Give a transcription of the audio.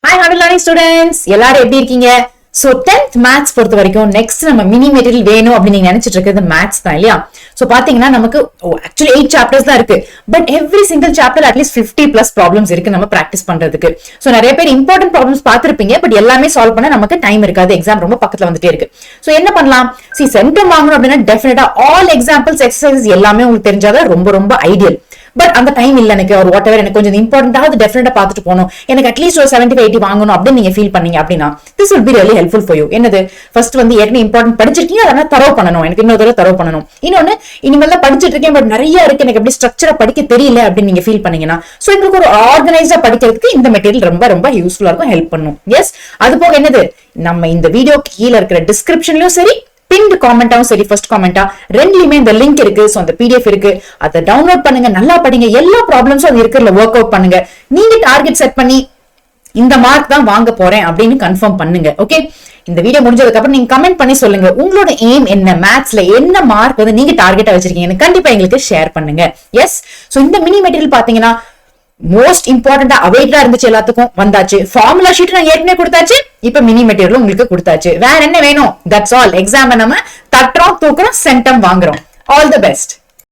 Hi hi learning students, எல்லாரும் எப்படி இருக்கீங்க? சோ 10th மேத்ஸ் பொறுத்த வரைக்கும் நெக்ஸ்ட் நம்ம மினி மெட்டீரியல் வேணும் அப்படின்னு நீங்க நினைச்சிட்டு இருக்கிறது மேத்ஸ் தான் இல்லையா? சோ பாத்தீங்கன்னா நமக்கு ஆக்சுவலி 8 சாப்டர்ஸ் தான் இருக்கு. But every single chapter at least 50+ problems இருக்கு நம்ம பிராக்டிஸ் பண்றதுக்கு. சோ நிறைய பேர் இம்பார்ட்டன்ட் ப்ராப்ளம்ஸ் பார்த்திருப்பீங்க, பட் எல்லாமே சால்வ் பண்ண நமக்கு டைம் இருக்காது. எக்ஸாம் ரொம்ப பக்கத்துல வந்துட்டே இருக்கு. சோ என்ன பண்ணலாம்? சென்டம் வாங்கணும் அப்படின்னா டெஃபினட்டா ஆல் எக்ஸாம்பிள்ஸ் எக்ஸசைசஸ் எல்லாமே உங்களுக்கு தெரிஞ்சாதான் ரொம்ப ரொம்ப ஐடியல். பட் அந்த டைம் இல்ல எனக்கு, ஒரு வாட் எவர் எனக்கு கொஞ்சம் இம்பார்ட்டன்டாவது டெஃபினட்டா பார்த்துட்டு போகணும், எனக்கு அட்லீஸ்ட் ஒரு 70-80 வாங்கணும் அப்படின்னு நீங்க ஃபீல் பண்ணீங்க அப்படின்னா this will be really helpful for you. என்னது, ஃபர்ஸ்ட் வந்து ஏற்கனவே இம்பார்ட்டன்ட் படிச்சிருக்கீங்க, அதெல்லாம் தரவு பண்ணணும், எனக்கு இன்னொரு தடவை தரவு பண்ணணும். இன்னொன்னு, இனிமேல் தான் படிச்சிட்டு இருக்கேன் பட் நிறைய இருக்கு, எனக்கு எப்படி ஸ்ட்ரக்சரா படிக்க தெரியல அப்படின்னு நீங்க ஃபீல் பண்ணீங்கன்னா சோ உங்களுக்கு ஒரு ஆர்கனைஸ்டா படிக்கிறதுக்கு இந்த மெட்டீரியல் ரொம்ப ரொம்ப யூஸ்ஃபுல்லா இருக்கும், ஹெல்ப் பண்ணும். எஸ், அது போக என்னது, நம்ம இந்த வீடியோ கீழே இருக்கிற டிஸ்கிரிப்ஷன்லயும் சரி, பின்ட் காமெண்டாவும் சரி, ஃபர்ஸ்ட் காமெண்டா ரெண்டுலயுமே இந்த லிங்க் இருக்கு. சோ அந்த PDF இருக்கு, அதை டவுன்லோட் பண்ணுங்க, நல்லா படிங்க, எல்லா ப்ராப்ளம்ஸும் அது இருக்கிறதுல ஒர்க் அவுட் பண்ணுங்க. நீங்க டார்கெட் செட் பண்ணி இந்த மார்க் தான் வாங்க போறேன் அப்படின்னு கன்ஃபார்ம் பண்ணுங்க. ஓகே, இந்த வீடியோ முடிஞ்சதுக்கு அப்புறம் நீங்க கமெண்ட் பண்ணி சொல்லுங்க உங்களோட எய்ம் என்ன, மேத்ஸ்ல என்ன மார்க் வந்து நீங்க டார்கெட்டா வச்சிருக்கீங்க, கண்டிப்பா எங்களுக்கு ஷேர் பண்ணுங்க. எஸ், சோ இந்த மினி மெட்டீரியல் பாத்தீங்கன்னா மோஸ்ட் இம்பார்ட்டன்டா அவைட்டா இருந்துச்சு, எல்லாத்துக்கும் வந்தாச்சு. ஃபார்முலா ஷீட் நான் ஏற்கனவே கொடுத்தாச்சு, இப்ப மினி மெட்டீரியல் உங்களுக்கு கொடுத்தாச்சு. வேற என்ன வேணும்? That's all. எக்ஸாம் நம்ம தட்டுறோம், தூக்குறோம், சென்டம் வாங்குறோம். All the best.